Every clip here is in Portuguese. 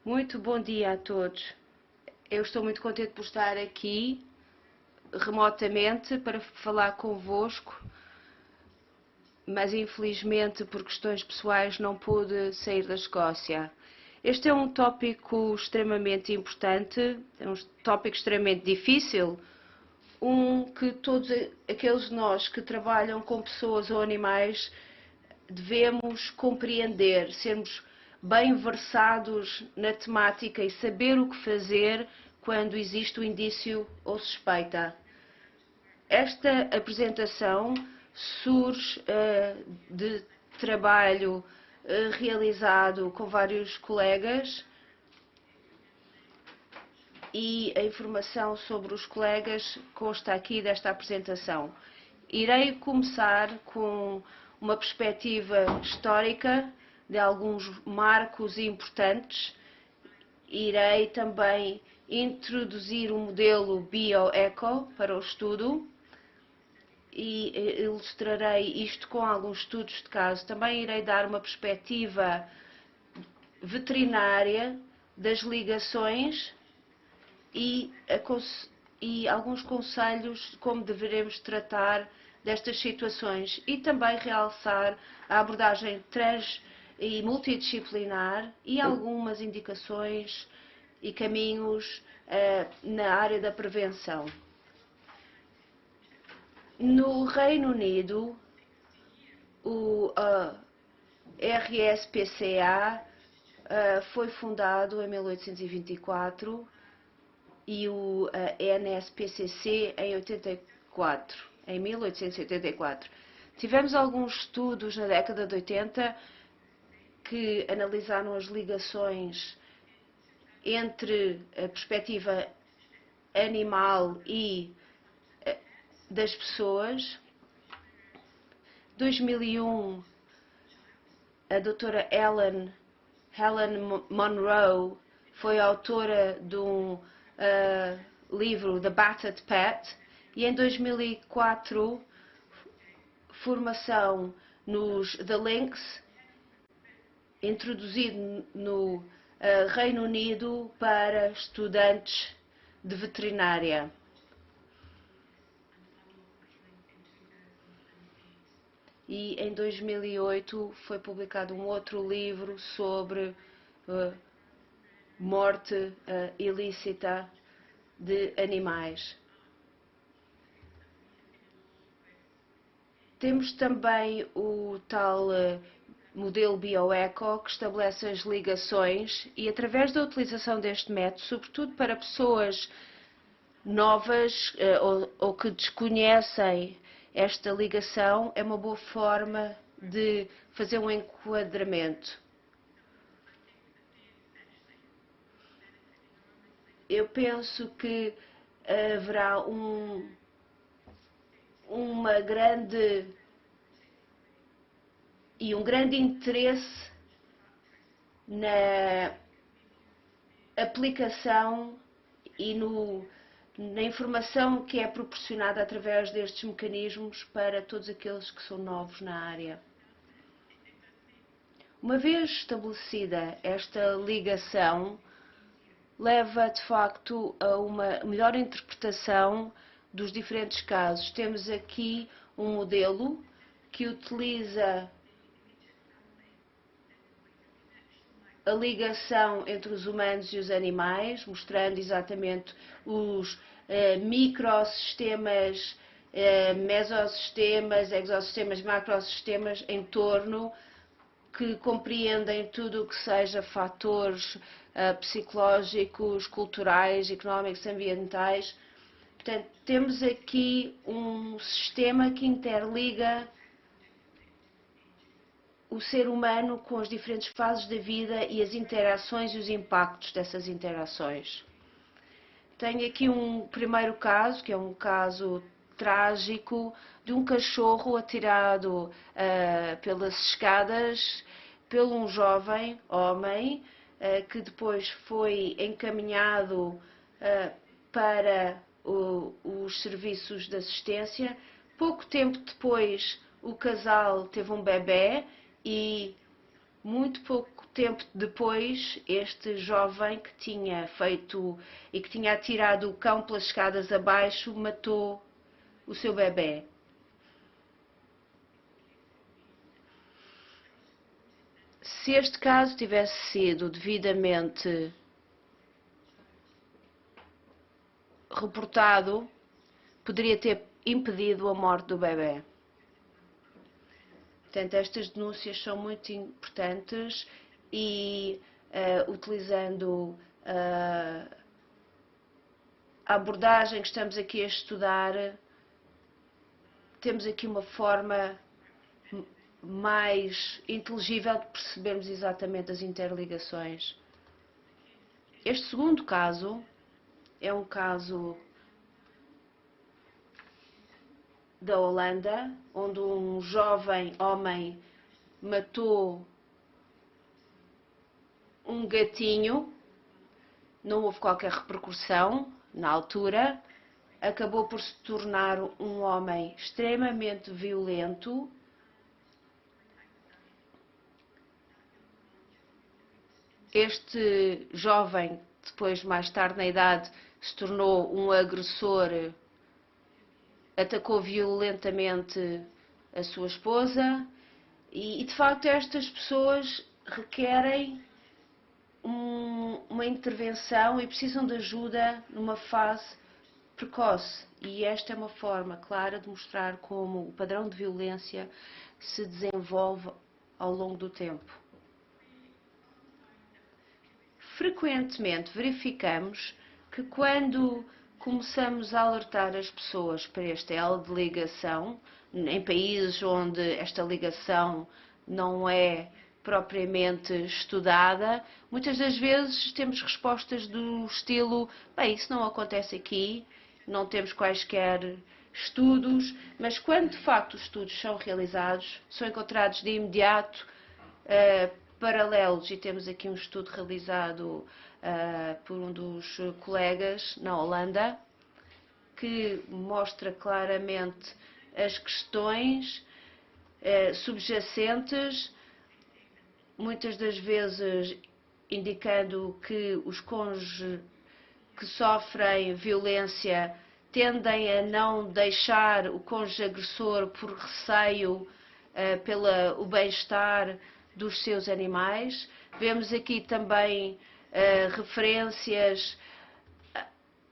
Muito bom dia a todos. Eu estou muito contente por estar aqui remotamente para falar convosco, mas infelizmente por questões pessoais não pude sair da Escócia. Este é um tópico extremamente importante, é um tópico extremamente difícil, que todos aqueles de nós que trabalham com pessoas ou animais devemos compreender, sermos bem versados na temática e saber o que fazer quando existe o indício ou suspeita. Esta apresentação surge de trabalho realizado com vários colegas e a informação sobre os colegas consta aqui desta apresentação. Irei começar com uma perspectiva histórica de alguns marcos importantes. Irei também introduzir o modelo BioEco para o estudo e ilustrarei isto com alguns estudos de caso. Também irei dar uma perspectiva veterinária das ligações e alguns conselhos de como deveremos tratar destas situações e também realçar a abordagem trans e multidisciplinar e algumas indicações e caminhos na área da prevenção. No Reino Unido, o RSPCA foi fundado em 1824 e o NSPCC em 1884. Tivemos alguns estudos na década de 80 que analisaram as ligações entre a perspectiva animal e das pessoas. Em 2001, a doutora Helen Monroe foi autora de um livro The Battered Pet e em 2004 formação nos The Links, introduzido no Reino Unido para estudantes de veterinária. E em 2008 foi publicado um outro livro sobre morte ilícita de animais. Temos também o tal modelo BioEco, que estabelece as ligações e, através da utilização deste método, sobretudo para pessoas novas ou que desconhecem esta ligação, é uma boa forma de fazer um enquadramento. Eu penso que haverá um grande interesse na aplicação e na informação que é proporcionada através destes mecanismos para todos aqueles que são novos na área. Uma vez estabelecida esta ligação, leva de facto a uma melhor interpretação dos diferentes casos. Temos aqui um modelo que utiliza a ligação entre os humanos e os animais, mostrando exatamente os microsistemas, mesosistemas, exosistemas, macrosistemas em torno, que compreendem tudo o que seja fatores psicológicos, culturais, económicos, ambientais. Portanto, temos aqui um sistema que interliga o ser humano com as diferentes fases da vida e as interações e os impactos dessas interações. Tenho aqui um primeiro caso, que é um caso trágico, de um cachorro atirado pelas escadas por um jovem homem que depois foi encaminhado para os serviços de assistência. Pouco tempo depois, o casal teve um bebé e Muito pouco tempo depois, este jovem que tinha feito e que tinha atirado o cão pelas escadas abaixo, matou o seu bebê. Se este caso tivesse sido devidamente reportado, poderia ter impedido a morte do bebê. Portanto, estas denúncias são muito importantes e utilizando a abordagem que estamos aqui a estudar, temos aqui uma forma mais inteligível de percebermos exatamente as interligações. Este segundo caso é um caso da Holanda, onde um jovem homem matou um gatinho, não houve qualquer repercussão na altura, acabou por se tornar um homem extremamente violento. Este jovem, depois, mais tarde na idade, se tornou um agressor, atacou violentamente a sua esposa e de facto estas pessoas requerem uma intervenção e precisam de ajuda numa fase precoce. E esta é uma forma clara de mostrar como o padrão de violência se desenvolve ao longo do tempo. Frequentemente verificamos que quando começamos a alertar as pessoas para este elo de ligação, em países onde esta ligação não é propriamente estudada, muitas das vezes temos respostas do estilo: bem, isso não acontece aqui, não temos quaisquer estudos, mas quando de facto os estudos são realizados, são encontrados de imediato paralelos, e temos aqui um estudo realizado por um dos colegas na Holanda, que mostra claramente as questões subjacentes, muitas das vezes indicando que os cônjuges que sofrem violência tendem a não deixar o cônjuge agressor por receio pelo bem-estar dos seus animais. Vemos aqui também referências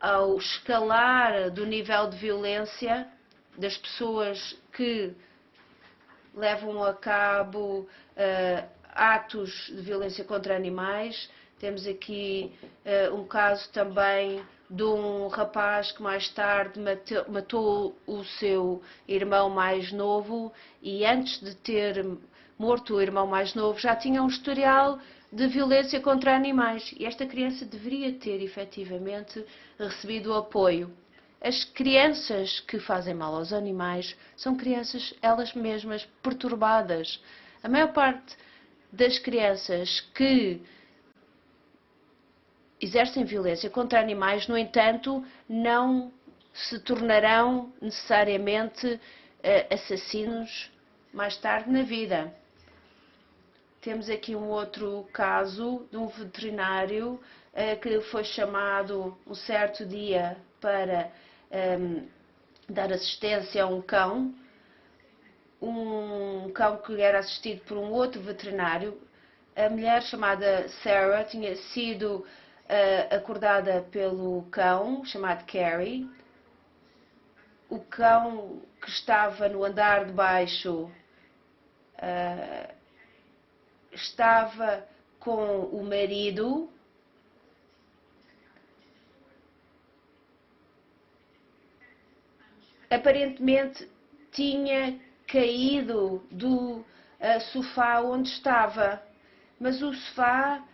ao escalar do nível de violência das pessoas que levam a cabo atos de violência contra animais. Temos aqui um caso também de um rapaz que mais tarde matou o seu irmão mais novo e antes de ter morto o irmão mais novo já tinha um historial de violência contra animais e esta criança deveria ter efetivamente recebido apoio. As crianças que fazem mal aos animais são crianças elas mesmas perturbadas. A maior parte das crianças que exercem violência contra animais, no entanto, não se tornarão necessariamente assassinos mais tarde na vida. Temos aqui um outro caso de um veterinário que foi chamado um certo dia para dar assistência a um cão que era assistido por um outro veterinário. A mulher, chamada Sarah, tinha sido acordada pelo cão, chamado Carrie. O cão que estava no andar de baixo estava com o marido. Aparentemente tinha caído do sofá onde estava, mas o sofá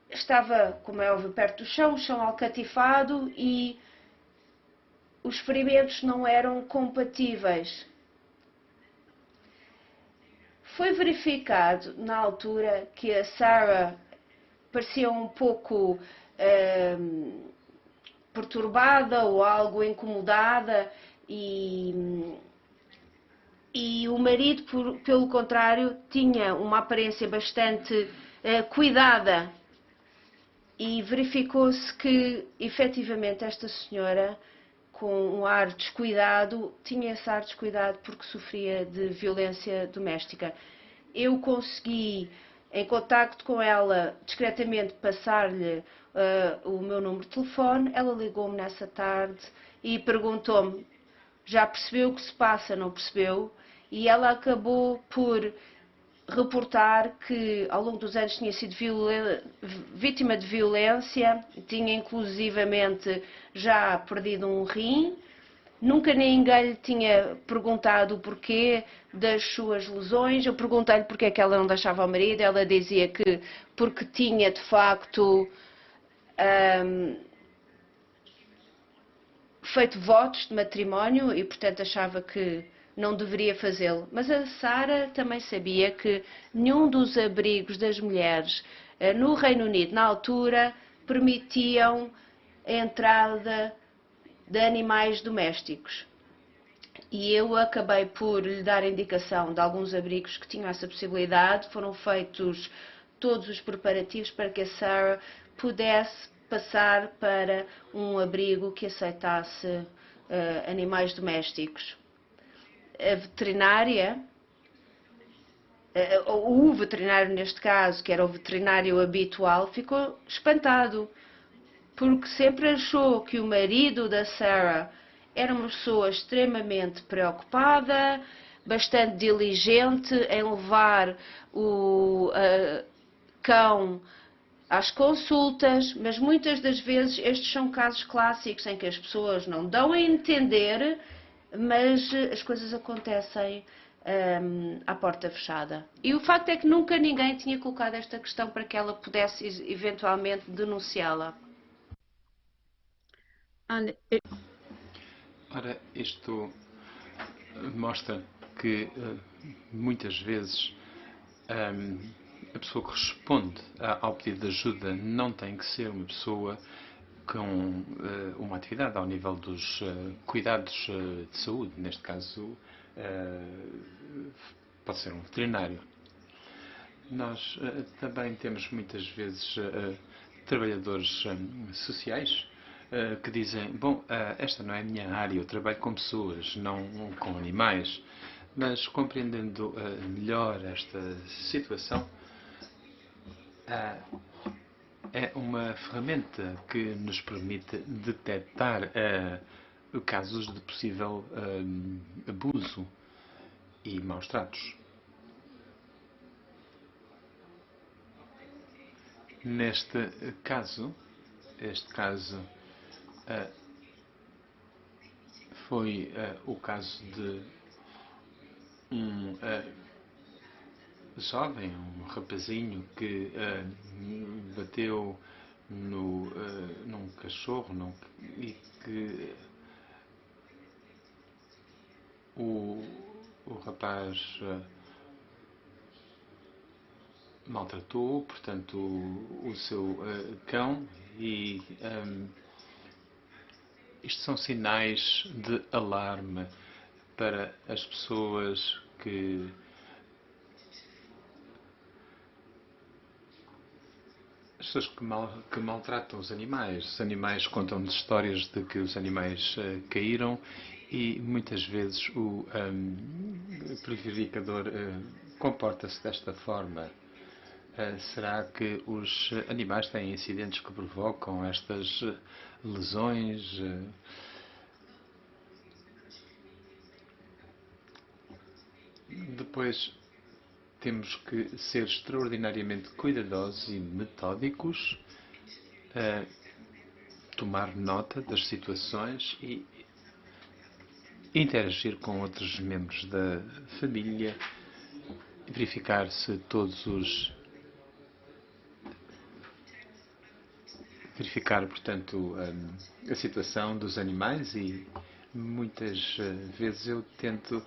estava, como é óbvio, perto do chão, o chão alcatifado e os ferimentos não eram compatíveis. Foi verificado na altura que a Sarah parecia um pouco perturbada ou algo incomodada e E o marido, pelo contrário, tinha uma aparência bastante cuidada. E verificou-se que, efetivamente, esta senhora, com um ar descuidado, tinha esse ar descuidado porque sofria de violência doméstica. Eu consegui, em contacto com ela, discretamente passar-lhe o meu número de telefone. Ela ligou-me nessa tarde e perguntou-me: já percebeu o que se passa, não percebeu? E ela acabou por reportar que ao longo dos anos tinha sido vítima de violência, tinha inclusivamente já perdido um rim, nunca ninguém lhe tinha perguntado o porquê das suas lesões. Eu perguntei-lhe porque é que ela não deixava o marido, ela dizia que porque tinha de facto feito votos de matrimónio e portanto achava que não deveria fazê-lo. Mas a Sara também sabia que nenhum dos abrigos das mulheres no Reino Unido, na altura, permitiam a entrada de animais domésticos. E eu acabei por lhe dar a indicação de alguns abrigos que tinham essa possibilidade. Foram feitos todos os preparativos para que a Sarah pudesse passar para um abrigo que aceitasse animais domésticos. A veterinária, ou o veterinário neste caso, que era o veterinário habitual, ficou espantado, porque sempre achou que o marido da Sarah era uma pessoa extremamente preocupada, bastante diligente em levar o cão às consultas, mas muitas das vezes estes são casos clássicos em que as pessoas não dão a entender, mas as coisas acontecem à porta fechada. E o facto é que nunca ninguém tinha colocado esta questão para que ela pudesse eventualmente denunciá-la. Ora, isto mostra que muitas vezes a pessoa que responde ao pedido de ajuda não tem que ser uma pessoa com uma atividade ao nível dos cuidados de saúde. Neste caso, pode ser um veterinário. Nós também temos muitas vezes trabalhadores sociais que dizem: bom, esta não é a minha área, eu trabalho com pessoas, não com animais. Mas compreendendo melhor esta situação, é uma ferramenta que nos permite detectar casos de possível abuso e maus tratos. Neste caso, este caso foi o caso de um jovem, um rapazinho que bateu num cachorro e que o rapaz maltratou, portanto, o seu cão e isto são sinais de alarme para as pessoas que maltratam os animais. Os animais contam-nos histórias de que os animais caíram e muitas vezes o prevaricador comporta-se desta forma. Será que os animais têm incidentes que provocam estas lesões? Depois temos que ser extraordinariamente cuidadosos e metódicos, tomar nota das situações e interagir com outros membros da família, verificar se verificar, portanto, a situação dos animais e muitas vezes eu tento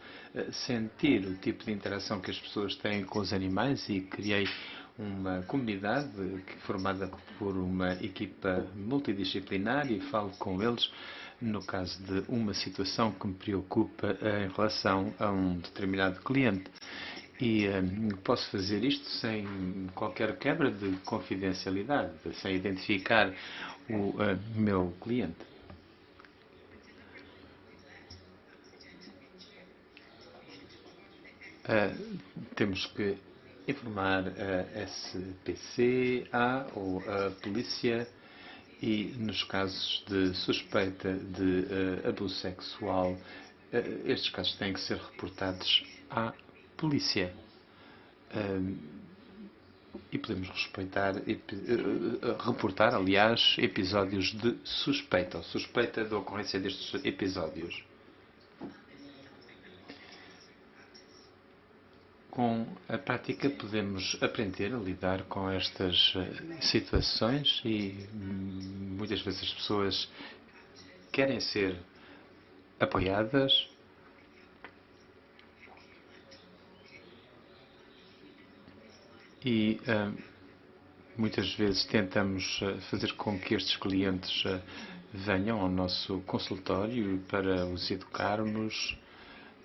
sentir o tipo de interação que as pessoas têm com os animais e criei uma comunidade formada por uma equipa multidisciplinar e falo com eles no caso de uma situação que me preocupa em relação a um determinado cliente. E posso fazer isto sem qualquer quebra de confidencialidade, sem identificar o meu cliente. Temos que informar a SPCA ou a polícia e, nos casos de suspeita de abuso sexual, estes casos têm que ser reportados à polícia. E podemos reportar, aliás, episódios de suspeita ou suspeita da ocorrência destes episódios. Com a prática podemos aprender a lidar com estas situações e muitas vezes as pessoas querem ser apoiadas e muitas vezes tentamos fazer com que estes clientes venham ao nosso consultório para os educarmos,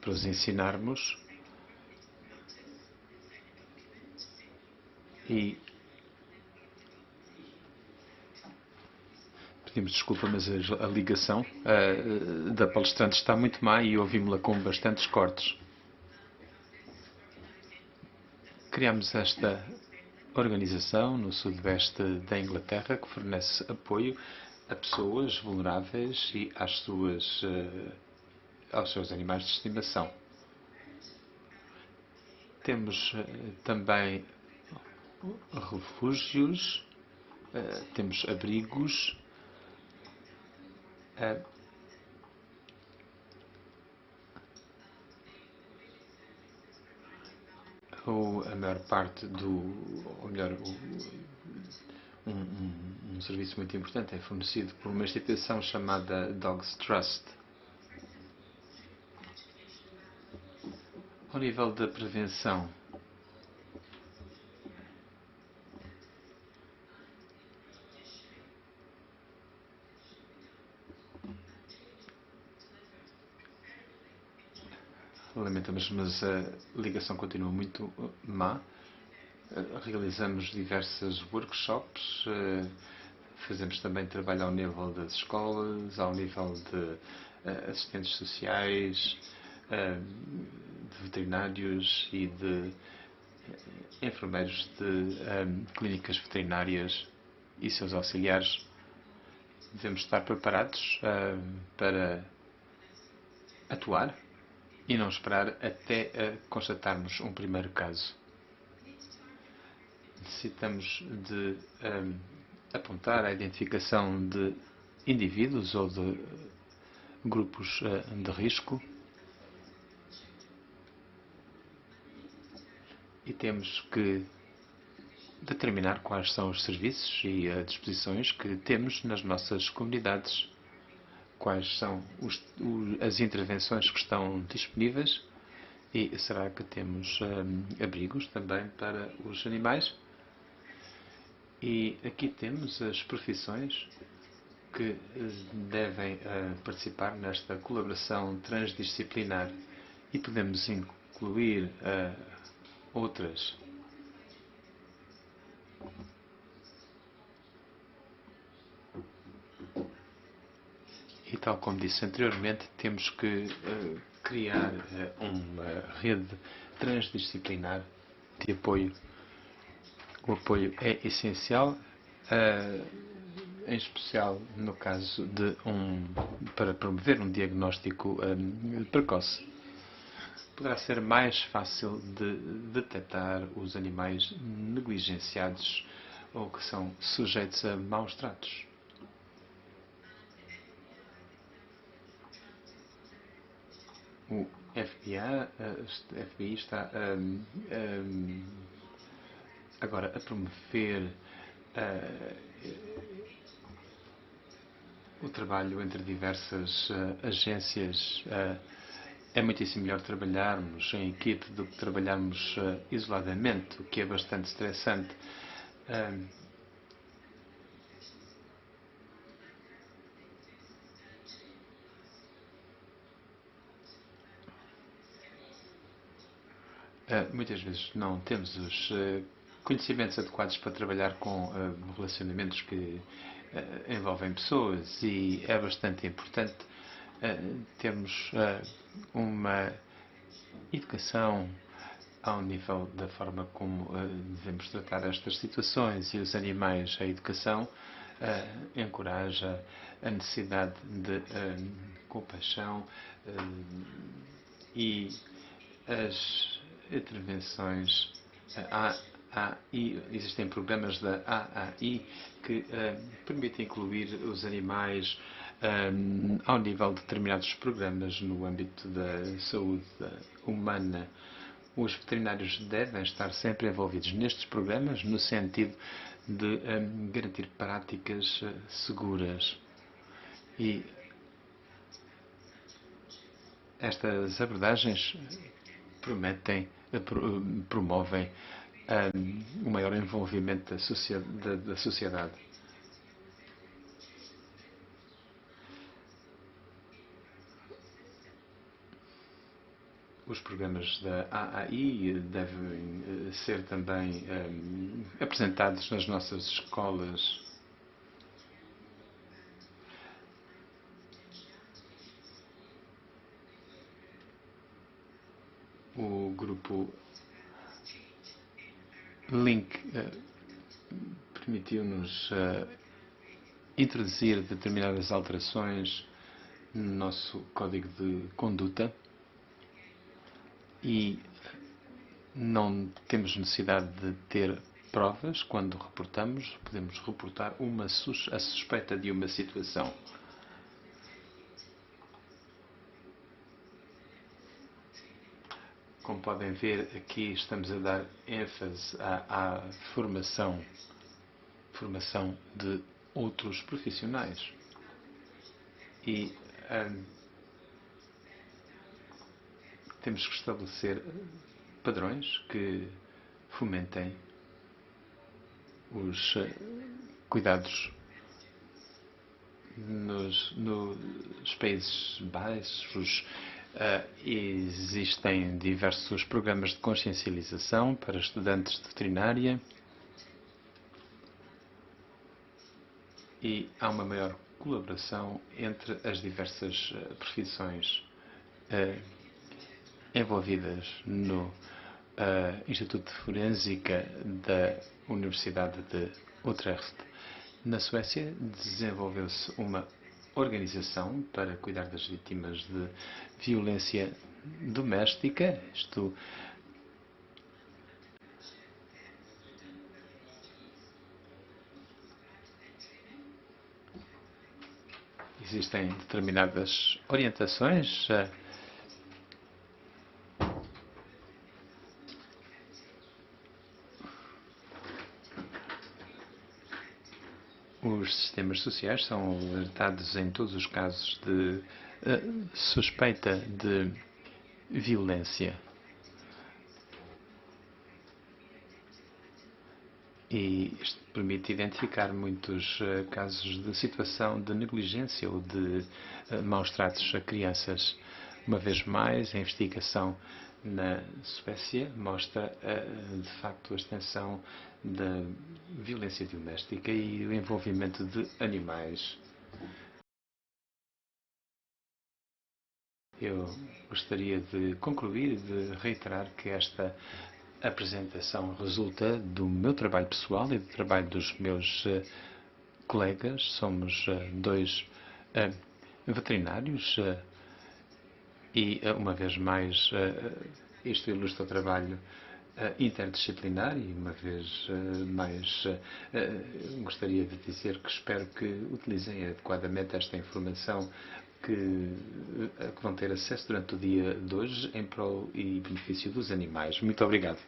para os ensinarmos. E pedimos desculpa, mas a ligação da palestrante está muito má e ouvimos-la com bastantes cortes. Criámos esta organização no sudoeste da Inglaterra que fornece apoio a pessoas vulneráveis e aos seus animais de estimação. Temos também refúgios, temos abrigos, a maior parte ou melhor, um serviço muito importante é fornecido por uma instituição chamada Dogs Trust. Ao nível da prevenção, lamentamos, mas a ligação continua muito má. Realizamos diversos workshops, fazemos também trabalho ao nível das escolas, ao nível de assistentes sociais, de veterinários e de enfermeiros de clínicas veterinárias e seus auxiliares. Devemos estar preparados para atuar e não esperar até constatarmos um primeiro caso. Necessitamos de apontar a identificação de indivíduos ou de grupos de risco e temos que determinar quais são os serviços e as disposições que temos nas nossas comunidades, quais são as intervenções que estão disponíveis e será que temos abrigos também para os animais. E aqui temos as profissões que devem participar nesta colaboração transdisciplinar e podemos incluir outras. E tal como disse anteriormente, temos que criar uma rede transdisciplinar de apoio. O apoio é essencial, em especial no caso para promover um diagnóstico precoce. Poderá ser mais fácil de detectar os animais negligenciados ou que são sujeitos a maus tratos. O FBI está agora a promover o trabalho entre diversas agências. É muitíssimo melhor trabalharmos em equipe do que trabalharmos isoladamente, o que é bastante estressante. Muitas vezes não temos os conhecimentos adequados para trabalhar com relacionamentos que envolvem pessoas e é bastante importante termos uma educação ao nível da forma como devemos tratar estas situações e os animais. A educação encoraja a necessidade de compaixão e as intervenções existem programas da AAI que permitem incluir os animais ao nível de determinados programas no âmbito da saúde humana. Os veterinários devem estar sempre envolvidos nestes programas no sentido de garantir práticas seguras. E estas abordagens promovem o maior envolvimento da sociedade. Os programas da AAI devem ser também apresentados nas nossas escolas. O grupo Link permitiu-nos introduzir determinadas alterações no nosso código de conduta e não temos necessidade de ter provas quando reportamos. Podemos reportar a suspeita de uma situação. Como podem ver, aqui estamos a dar ênfase à formação de outros profissionais. E temos que estabelecer padrões que fomentem os cuidados nos Países Baixos. Existem diversos programas de consciencialização para estudantes de veterinária e há uma maior colaboração entre as diversas profissões envolvidas no Instituto de Forensica da Universidade de Utrecht. Na Suécia, desenvolveu-se uma organização para cuidar das vítimas de violência doméstica. Existem determinadas orientações os sistemas sociais são alertados em todos os casos de suspeita de violência. E isto permite identificar muitos casos de situação de negligência ou de maus tratos a crianças. Uma vez mais, a investigação na Suécia mostra, de facto, a extensão da violência doméstica e o envolvimento de animais. Eu gostaria de concluir e de reiterar que esta apresentação resulta do meu trabalho pessoal e do trabalho dos meus colegas. Somos dois veterinários e, uma vez mais, isto ilustra o trabalho interdisciplinar e, uma vez mais, gostaria de dizer que espero que utilizem adequadamente esta informação que vão ter acesso durante o dia de hoje em prol e benefício dos animais. Muito obrigado.